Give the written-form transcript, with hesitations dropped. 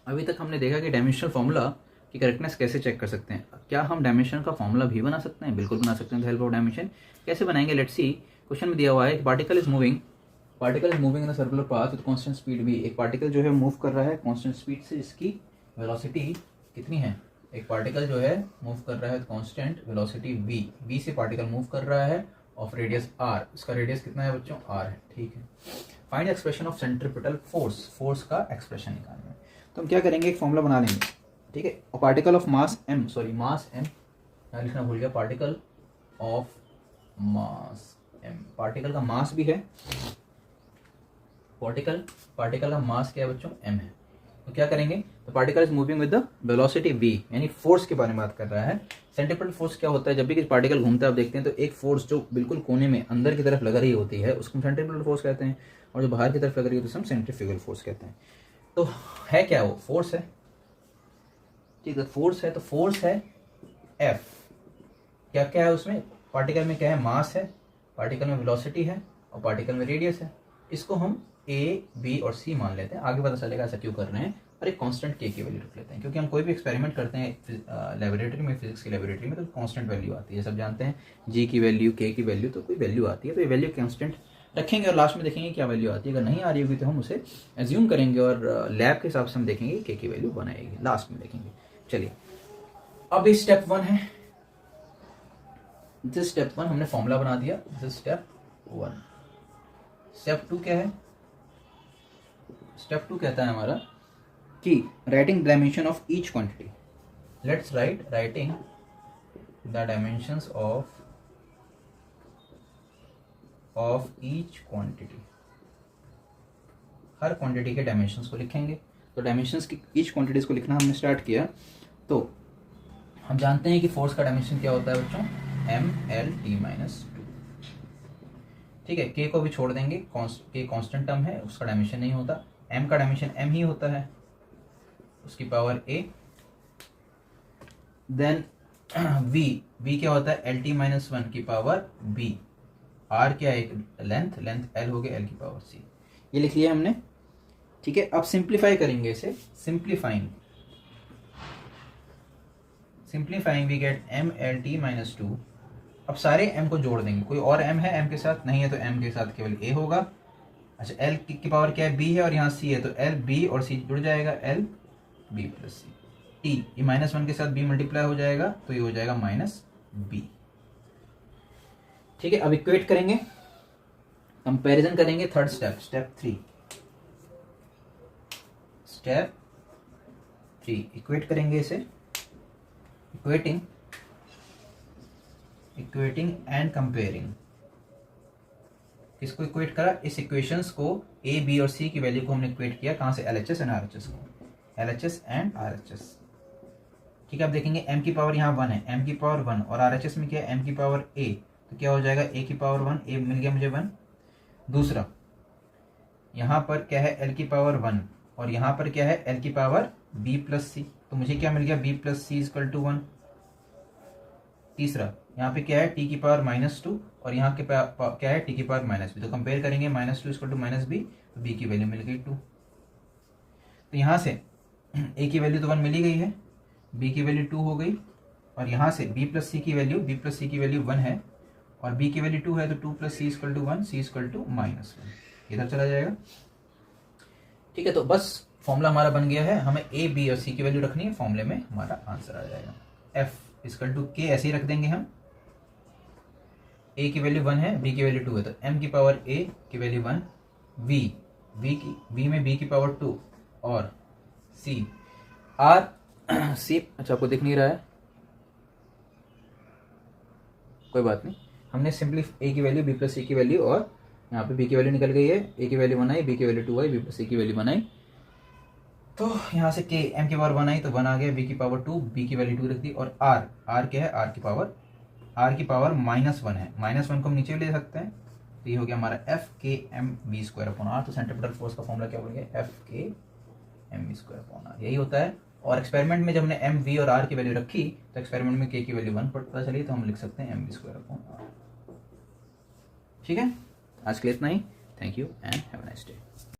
अभी तक हमने देखा कि डायमेंशनल फॉर्मूला की करेक्टनेस कैसे चेक कर सकते हैं। क्या हम डायमेंशन का फॉर्मूला भी बना सकते हैं? बिल्कुल बना सकते हैं। हेल्प ऑफ डायमेंशन कैसे बनाएंगे? Let's see. क्वेश्चन में दिया हुआ है particle is moving in a circular path with constant speed v। एक पार्टिकल जो है मूव कर रहा है कांस्टेंट स्पीड से, जिसकी वेलोसिटी कितनी है? एक पार्टिकल जो है मूव कर रहा है कांस्टेंट वेलोसिटी v से पार्टिकल मूव कर रहा है ऑफ रेडियस r। इसका रेडियस कितना है बच्चों? r है। ठीक है। Find expression of centripetal force का एक्सप्रेशन निकालना है। तो हम क्या करेंगे, एक फॉर्मूला बना लेंगे। ठीक है। और particle of mass m, mass m यहाँ लिखना भूल गया, particle of mass m, particle का मास भी है, पार्टिकल का मास क्या है बच्चों? m है। तो क्या करेंगे, तो particle is moving with the velocity v, यानी फोर्स के बारे में बात कर रहा है। सेंट्रीपिटल फोर्स क्या होता है? जब भी किसी पार्टिकल घूमता है आप देखते हैं तो एक फोर्स जो बिल्कुल कोने में अंदर की तरफ लग रही होती है उसको हम सेंट्रीपिटल फोर्स कहते हैं, और जो बाहर की तरफ लग रही होती है हम सेंट्रीफ्यूगल फोर्स कहते हैं। तो है क्या? वो फोर्स है। ठीक है, फोर्स है, तो फोर्स है F। क्या क्या है उसमें? पार्टिकल में क्या है? मास है, पार्टिकल में वेलोसिटी है, और पार्टिकल में रेडियस है। इसको हम A, B और C मान लेते हैं। आगे पता चलेगा ऐसा क्यों कर रहे हैं। और एक कांस्टेंट K की वैल्यू रख लेते हैं, क्योंकि हम कोई भी एक्सपेरिमेंट करते हैं लेबोरेटरी में, फिजिक्स की लेबोरेटरी में, तो कांस्टेंट वैल्यू आती है। सब जानते हैं G की वैल्यू, K की वैल्यू, तो कोई वैल्यू आती है, तो ये वैल्यू कांस्टेंट रखेंगे और लास्ट में देखेंगे क्या वैल्यू आती है। अगर नहीं आ रही होगी तो हम उसे एज्यूम करेंगे और लैब के हिसाब से हम देखेंगे K की वैल्यू बनाएगी, लास्ट में देखेंगे। चलिए, अब इस स्टेप 1 है, दिस स्टेप 1 हमने फॉर्मूला बना दिया, दिस स्टेप 1। स्टेप 2 क्या है? स्टेप 2 कहता है हमारा कि writing dimension of each quantity. Let's writing the dimensions of each quantity. Her quantity के डायमेंशंस को लिखेंगे। तो डायमेंशंस की ईच क्वांटिटीज को लिखना हमने स्टार्ट किया। तो हम जानते हैं कि फोर्स का डायमेंशन क्या होता है बच्चों? mLt-2। ठीक है, k को भी छोड़ देंगे, k कांस्टेंट टर्म है, उसका डायमेंशन नहीं होता। m का डायमेंशन m ही होता है, उसकी पावर a। देन v क्या होता है? lt-1 की पावर b। r क्या है? लेंथ l हो गया, l की पावर c। ये लिख लिया हमने। ठीक है, अब सिंप्लीफाई करेंगे इसे। Simplifying we get mLt-2। अब सारे m को जोड़ देंगे। कोई और m है m के साथ? नहीं है, तो m के साथ केवल a होगा। अच्छा, l की पावर क्या है? b है, और यहाँ c है, तो l b और c जुड़ जाएगा, l b plus c। t, ये -1 के साथ b मल्टीप्लाई हो जाएगा, तो ये हो जाएगा -b। ठीक है, अब इक्वेट करेंगे, कंपैरिजन करेंगे। थर्ड स्टेप, स्टेप 3 इक्वेट करेंगे इसे। Equating and comparing. किसको इक्वेट करा? इस इक्वेशंस को, a, b और c की वैल्यू को हमने इक्वेट किया। कहां से? LHS एंड RHS को, LHS एंड RHS। ठीक है, अब देखेंगे m की पावर यहाँ 1 है, m की पावर 1, और RHS में क्या है? m की पावर a, तो क्या हो जाएगा? a की पावर 1, a मिल गया मुझे 1। दूसरा, यहाँ पर क्या है? l की पावर 1, और यहाँ पर क्या है? l की पावर b प्लस c, तो मुझे क्या मिल गया? b plus c equal to 1। तीसरा, यहाँ पे क्या है? t की पावर -2, और यहाँ के क्या है? t की पावर -b। तो कंपेयर करेंगे, -2 इक्वल टू -b, तो b की वैल्यू मिल गई 2। तो यहाँ से a की वैल्यू तो 1 मिल ही गई है, b की वैल्यू 2 हो गई, और यहाँ से b प्लस सी की वैल्यू 1 है, और b की वैल्यू 2 है, तो 2 plus c equal to 1, c equal to -1, इधर चला जाएगा। ठीक है, तो बस फॉर्मूला हमारा बन गया है। हमें a, b और c की वैल्यू रखनी है, फॉर्मूले में हमारा आंसर आ जाएगा। f इक्वल टू k ऐसे ही रख देंगे हम। a की वैल्यू 1 है, b की वैल्यू 2 है, तो m की पावर a की वैल्यू 1, v में b की पावर 2, और c r c। अच्छा, आपको दिख नहीं रहा है, कोई बात नहीं। हमने सिंपली a की वैल्यू, b प्लस c की वैल्यू, और यहाँ पे b की वैल्यू निकल गई है, a की वैल्यू 1 आई, b की वैल्यू 2 आई, b प्लस c की वैल्यू 1 आई। तो यहाँ से k, m की पावर 1 आई, तो 1 आ गया, b की पावर 2, b की वैल्यू 2 रख दी, और r क्या है? r की पावर -1 है, -1 को हम नीचे ले सकते हैं, तो ये हो गया हमारा F(k)m(v²/r)। तो सेंट्रीपिटल फोर्स का फॉर्मूला क्या बन गया? F(k)m(v²/r). यही होता है। और एक्सपेरिमेंट में जब हमने m, v और r की वैल्यू रखी, तो एक्सपेरिमेंट में k की वैल्यू 1 पता चली, तो हम लिख सकते हैं mv²/r। ठीक है, आज के लिए इतना ही। Thank you and have a nice day.